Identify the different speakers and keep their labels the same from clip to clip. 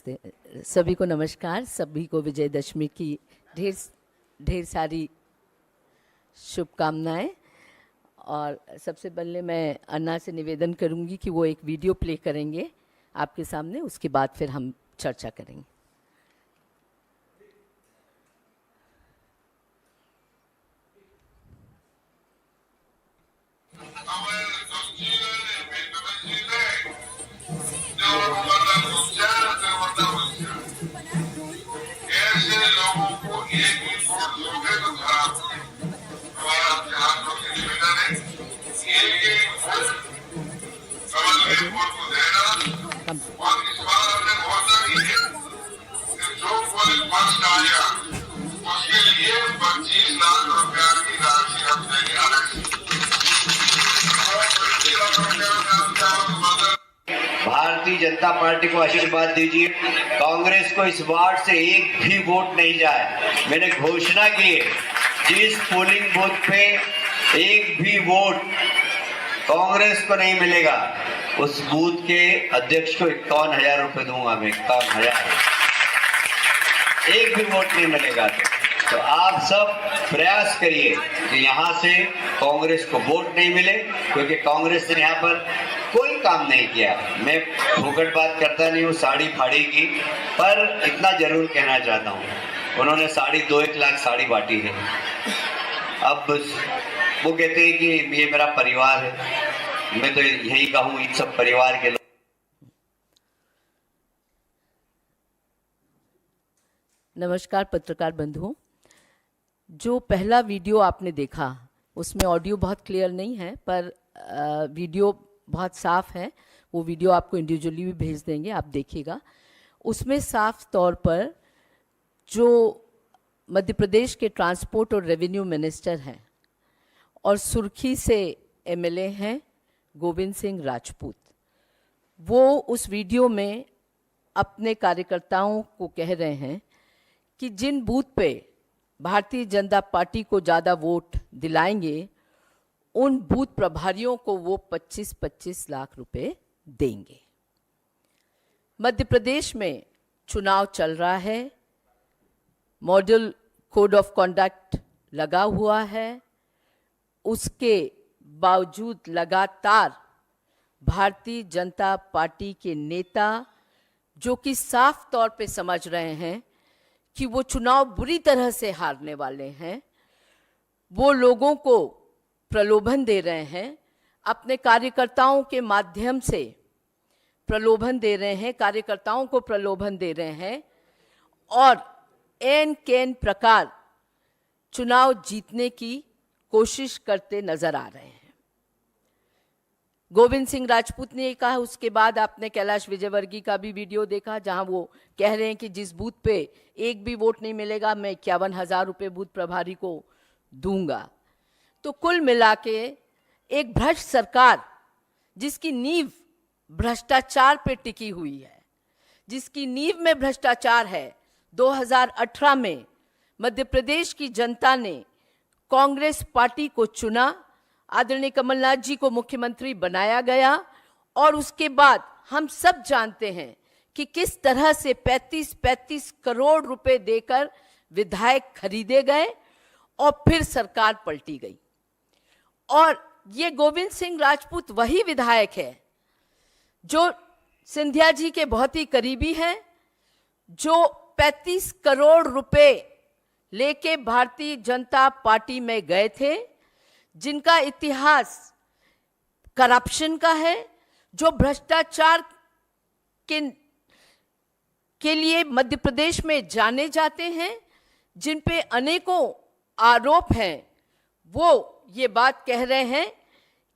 Speaker 1: नमस्ते सभी को, नमस्कार सभी को। विजयदशमी की ढेर सारी शुभकामनाएं। और सबसे पहले मैं अन्ना से निवेदन करूंगी कि वो एक वीडियो प्ले करेंगे आपके सामने, उसके बाद फिर हम चर्चा करेंगे।
Speaker 2: ऐसे लोगों को एक भी वोट दोगे तो खराब हो हमारा आपके हाथों की निवेदन है। एक वोट कमल के वोट को देना। और इस बार हमने घोषणा की है कि जो कोई पक्ष आएगा उसके लिए 25 लाख रुपया की राशि हम देंगे अलग से।
Speaker 3: भारतीय जनता पार्टी को आशीर्वाद दीजिए। कांग्रेस को इस वार्ड से एक भी वोट नहीं जाए। मैंने घोषणा की है, जिस पोलिंग बूथ पे एक भी वोट कांग्रेस को नहीं मिलेगा उस बूथ के अध्यक्ष को 51,000 रुपए दूंगा मैं। 51,000, एक भी वोट नहीं मिलेगा तो आप सब प्रयास करिए कि यहाँ से कांग्रेस को वोट नहीं मिले, क्योंकि कांग्रेस ने यहाँ पर कोई काम नहीं किया। मैं फुकट बात करता नहीं हूँ साड़ी फाड़ी की, पर इतना जरूर कहना चाहता हूँ, उन्होंने 2.5 लाख साड़ी बांटी है। अब वो कहते हैं कि ये मेरा परिवार है, मैं तो यही कहूँ इन सब परिवार के लोग।
Speaker 1: नमस्कार पत्रकार बंधुओं, जो पहला वीडियो आपने देखा उसमें ऑडियो बहुत क्लियर नहीं है, पर वीडियो बहुत साफ है। वो वीडियो आपको इंडिविजुअली भी भेज देंगे, आप देखिएगा। उसमें साफ तौर पर जो मध्य प्रदेश के ट्रांसपोर्ट और रेवेन्यू मिनिस्टर हैं और सुर्खी से एमएलए हैं गोविंद सिंह राजपूत, वो उस वीडियो में अपने कार्यकर्ताओं को कह रहे हैं कि जिन बूथ पे भारतीय जनता पार्टी को ज़्यादा वोट दिलाएंगे उन बूथ प्रभारियों को वो 25-25 लाख रुपए देंगे। मध्य प्रदेश में चुनाव चल रहा है, मॉडल कोड ऑफ कॉन्डक्ट लगा हुआ है, उसके बावजूद लगातार भारतीय जनता पार्टी के नेता, जो कि साफ तौर पे समझ रहे हैं कि वो चुनाव बुरी तरह से हारने वाले हैं, वो लोगों को प्रलोभन दे रहे हैं, अपने कार्यकर्ताओं के माध्यम से प्रलोभन दे रहे हैं, कार्यकर्ताओं को प्रलोभन दे रहे हैं और एन केन प्रकार चुनाव जीतने की कोशिश करते नजर आ रहे हैं। गोविंद सिंह राजपूत ने ये कहा। उसके बाद आपने कैलाश विजयवर्गीय का भी वीडियो देखा, जहां वो कह रहे हैं कि जिस बूथ पे एक भी वोट नहीं मिलेगा मैं 51,000 रुपये बूथ प्रभारी को दूंगा। तो कुल मिला के एक भ्रष्ट सरकार, जिसकी नींव भ्रष्टाचार पे टिकी हुई है, जिसकी नींव में भ्रष्टाचार है। 2018 में मध्य प्रदेश की जनता ने कांग्रेस पार्टी को चुना, आदरणीय कमलनाथ जी को मुख्यमंत्री बनाया गया और उसके बाद हम सब जानते हैं कि किस तरह से 35-35 करोड़ रुपए देकर विधायक खरीदे गए और फिर सरकार पलटी गई। और ये गोविंद सिंह राजपूत वही विधायक है जो सिंधिया जी के बहुत ही करीबी हैं, जो 35 करोड़ रुपए लेके भारतीय जनता पार्टी में गए थे, जिनका इतिहास करप्शन का है, जो भ्रष्टाचार के लिए मध्य प्रदेश में जाने जाते हैं, जिन पे अनेकों आरोप हैं। वो ये बात कह रहे हैं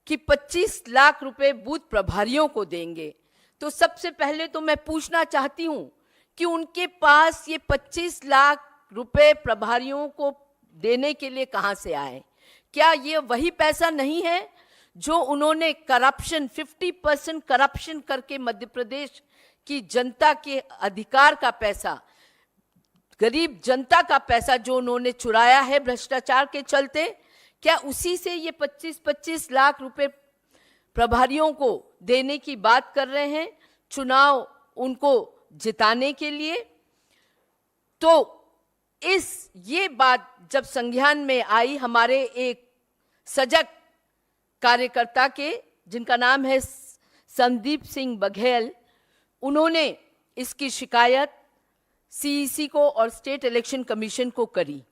Speaker 1: कि 25 लाख रुपए बूथ प्रभारियों को देंगे। तो सबसे पहले तो मैं पूछना चाहती हूं कि उनके पास ये 25 लाख रुपए प्रभारियों को देने के लिए कहां से आए? क्या ये वही पैसा नहीं है जो उन्होंने करप्शन 50% करप्शन करके मध्य प्रदेश की जनता के अधिकार का पैसा, गरीब जनता का पैसा जो उन्होंने चुराया है भ्रष्टाचार के चलते, क्या उसी से ये 25-25 लाख रुपए प्रभारियों को देने की बात कर रहे हैं? चुनाव उनको जिताने के लिए। तो ये बात जब संज्ञान में आई हमारे एक सजग कार्यकर्ता के, जिनका नाम है संदीप सिंह बघेल, उन्होंने इसकी शिकायत सीईसी को और स्टेट इलेक्शन कमीशन को करी।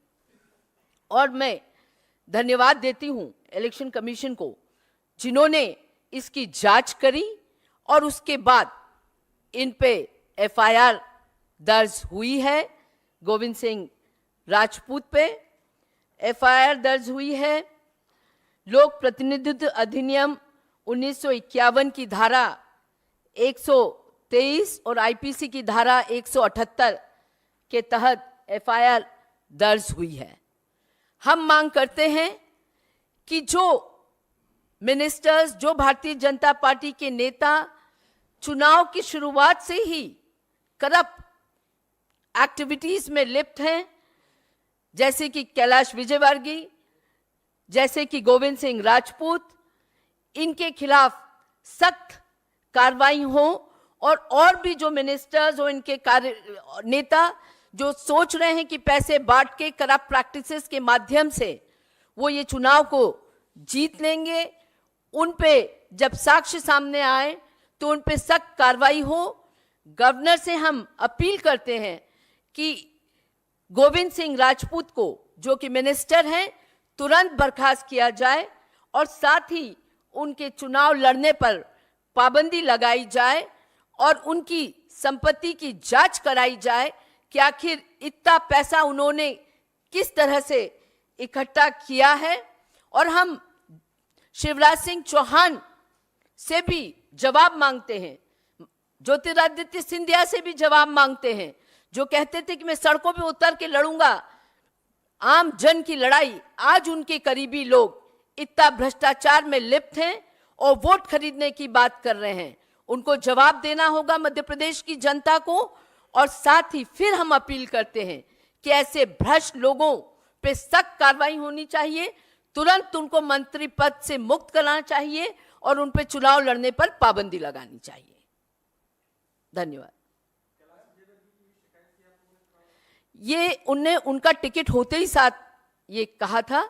Speaker 1: और मैं धन्यवाद देती हूं इलेक्शन कमीशन को, जिन्होंने इसकी जांच करी और उसके बाद इन पे एफआईआर दर्ज हुई है। गोविंद सिंह राजपूत पे एफआईआर दर्ज हुई है। लोक प्रतिनिधित्व अधिनियम 1951 की धारा 123 और आईपीसी की धारा 178 के तहत एफआईआर दर्ज हुई है। हम मांग करते हैं कि जो मिनिस्टर्स, जो भारतीय जनता पार्टी के नेता चुनाव की शुरुआत से ही करप्ट एक्टिविटीज में लिप्त हैं, जैसे कि कैलाश विजयवर्गीय, जैसे कि गोविंद सिंह राजपूत, इनके खिलाफ सख्त कार्रवाई हो। और भी जो मिनिस्टर्स और इनके नेता जो सोच रहे हैं कि पैसे बांट के करप्ट प्रैक्टिसेस के माध्यम से वो ये चुनाव को जीत लेंगे, उन पे जब साक्ष्य सामने आए तो उन पे सख्त कार्रवाई हो। गवर्नर से हम अपील करते हैं कि गोविंद सिंह राजपूत को, जो कि मिनिस्टर हैं, तुरंत बर्खास्त किया जाए और साथ ही उनके चुनाव लड़ने पर पाबंदी लगाई जाए और उनकी संपत्ति की जांच कराई जाए कि आखिर इतना पैसा उन्होंने किस तरह से इकट्ठा किया है। और हम शिवराज सिंह चौहान से भी जवाब मांगते हैं, ज्योतिरादित्य सिंधिया से भी जवाब मांगते हैं, जो कहते थे कि मैं सड़कों पे उतर के लड़ूंगा आम जन की लड़ाई। आज उनके करीबी लोग इतना भ्रष्टाचार में लिप्त हैं और वोट खरीदने की बात कर रहे हैं। उनको जवाब देना होगा मध्य प्रदेश की जनता को। और साथ ही फिर हम अपील करते हैं कि ऐसे भ्रष्ट लोगों पे सख्त कार्रवाई होनी चाहिए, तुरंत उनको मंत्री पद से मुक्त कराना चाहिए और उन पे चुनाव लड़ने पर पाबंदी लगानी चाहिए। धन्यवाद। ये उनका टिकट होते ही साथ ये कहा था,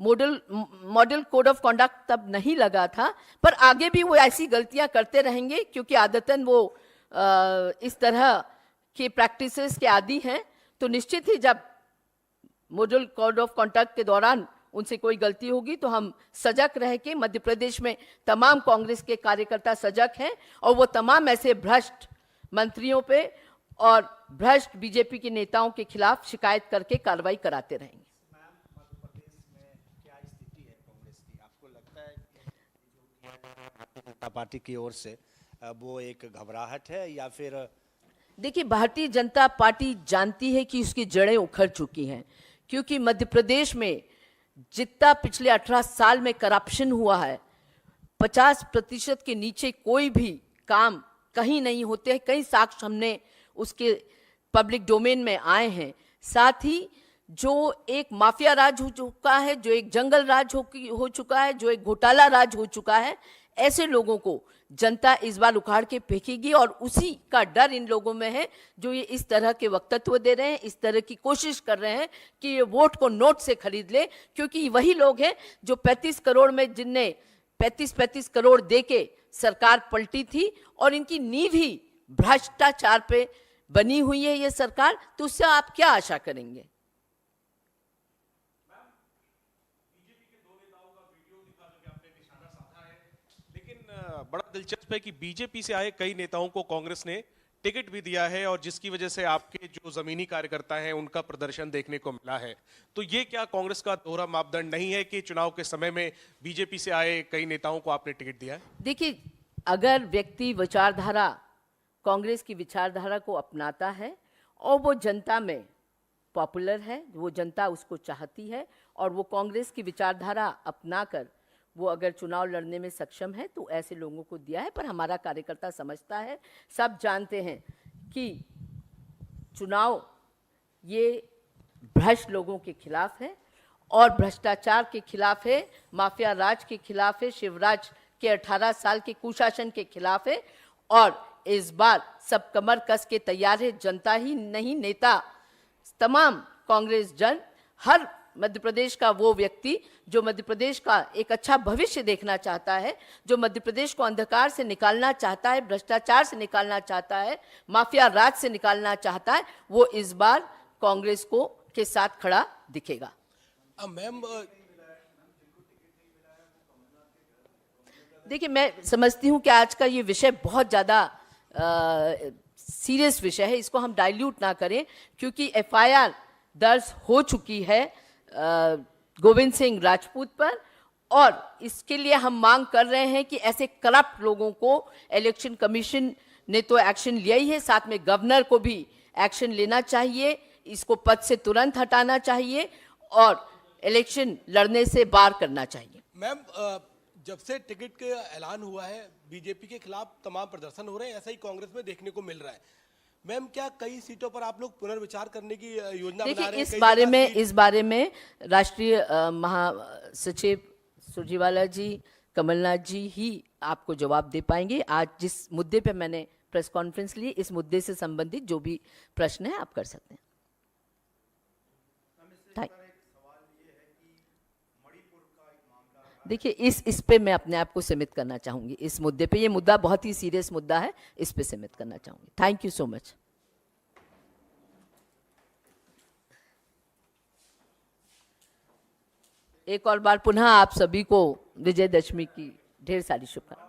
Speaker 1: मॉडल कोड ऑफ कॉन्डक्ट तब नहीं लगा था, पर आगे भी वो ऐसी गलतियां करते रहेंगे क्योंकि आदतन वो इस तरह के प्रैक्टिसेस के आदी हैं। तो निश्चित ही जब मॉडल कोड ऑफ कॉन्डक्ट के दौरान उनसे कोई गलती होगी तो हम सजग रह के, मध्य प्रदेश में तमाम कांग्रेस के कार्यकर्ता सजग हैं और वो तमाम ऐसे भ्रष्ट मंत्रियों पे और भ्रष्ट बीजेपी के नेताओं के खिलाफ शिकायत करके कार्रवाई कराते रहेंगे।
Speaker 4: मध्य प्रदेश में क्या स्थिति है कांग्रेस की? आपको लगता है कि भारतीय जनता पार्टी की ओर से वो एक घबराहट है या फिर?
Speaker 1: देखिए, भारतीय जनता पार्टी जानती है कि उसकी जड़ें उखड़ चुकी हैं, क्योंकि मध्य प्रदेश में जितना पिछले 18 साल में करप्शन हुआ है, 50% के नीचे कोई भी काम कहीं नहीं होते हैं। कई साक्ष्य हमने उसके पब्लिक डोमेन में आए हैं। साथ ही जो एक माफिया राज हो चुका है, जो एक जंगल राज हो चुका है, जो एक घोटाला राज हो चुका है, ऐसे लोगों को जनता इस बार उखाड़ के फेंकेगी और उसी का डर इन लोगों में है जो ये इस तरह के वक्तव्य दे रहे हैं, इस तरह की कोशिश कर रहे हैं कि ये वोट को नोट से खरीद ले। क्योंकि वही लोग हैं जो 35 करोड़ में, जिनने 35 करोड़ दे के सरकार पलटी थी और इनकी नींव ही भ्रष्टाचार पे बनी हुई है ये सरकार, तो उससे आप क्या आशा करेंगे?
Speaker 5: बड़ा दिलचस्प है कि बीजेपी से आए कई नेताओं को कांग्रेस ने टिकट भी दिया है और जिसकी वजह से आपके जो जमीनी कार्यकर्ता हैं उनका प्रदर्शन देखने को मिला है। तो ये क्या कांग्रेस का दोहरा मापदंड नहीं है कि चुनाव के समय में बीजेपी से आए कई नेताओं को आपने टिकट दिया है?
Speaker 1: देखिए, अगर व्यक्ति विचारधारा, कांग्रेस की विचारधारा को अपनाता है और वो जनता में पॉपुलर है, वो जनता उसको चाहती है और वो कांग्रेस की विचारधारा अपनाकर वो अगर चुनाव लड़ने में सक्षम है तो ऐसे लोगों को दिया है। पर हमारा कार्यकर्ता समझता है, सब जानते हैं कि चुनाव ये भ्रष्ट लोगों के खिलाफ है और भ्रष्टाचार के खिलाफ है, माफिया राज के खिलाफ है, शिवराज के 18 साल के कुशासन के खिलाफ है और इस बार सब कमर कस के तैयार है, जनता ही नहीं नेता, तमाम कांग्रेस जन, हर मध्य प्रदेश का वो व्यक्ति जो मध्य प्रदेश का एक अच्छा भविष्य देखना चाहता है, जो मध्य प्रदेश को अंधकार से निकालना चाहता है, भ्रष्टाचार से निकालना चाहता है, माफिया राज से निकालना चाहता है, वो इस बार कांग्रेस को के साथ खड़ा दिखेगा।
Speaker 6: मैम
Speaker 1: देखिए, मैं समझती हूँ कि आज का ये विषय बहुत ज़्यादा सीरियस विषय है, इसको हम डाइल्यूट ना करें, क्योंकि एफआईआर दर्ज हो चुकी है गोविंद सिंह राजपूत पर, और इसके लिए हम मांग कर रहे हैं कि ऐसे करप्ट लोगों को इलेक्शन कमीशन ने तो एक्शन लिया ही है, साथ में गवर्नर को भी एक्शन लेना चाहिए, इसको पद से तुरंत हटाना चाहिए और इलेक्शन लड़ने से बाहर करना चाहिए।
Speaker 6: मैम जब से टिकट का ऐलान हुआ है बीजेपी के खिलाफ तमाम प्रदर्शन हो रहे हैं, ऐसा ही कांग्रेस में देखने को मिल रहा है। मैम क्या कई सीटों पर आप लोग पुनर्विचार करने की योजना बना रहे हैं?
Speaker 1: इस बारे में राष्ट्रीय महासचिव सुरजेवाला जी, कमलनाथ जी ही आपको जवाब दे पाएंगे। आज जिस मुद्दे पे मैंने प्रेस कॉन्फ्रेंस ली, इस मुद्दे से संबंधित जो भी प्रश्न है आप कर सकते हैं। देखिए, इस पे मैं अपने आप को सीमित करना चाहूंगी, इस मुद्दे पे, ये मुद्दा बहुत ही सीरियस मुद्दा है, इस पे सीमित करना चाहूंगी। Thank you so much. एक और बार पुनः आप सभी को विजयदशमी की ढेर सारी शुभकामनाएं।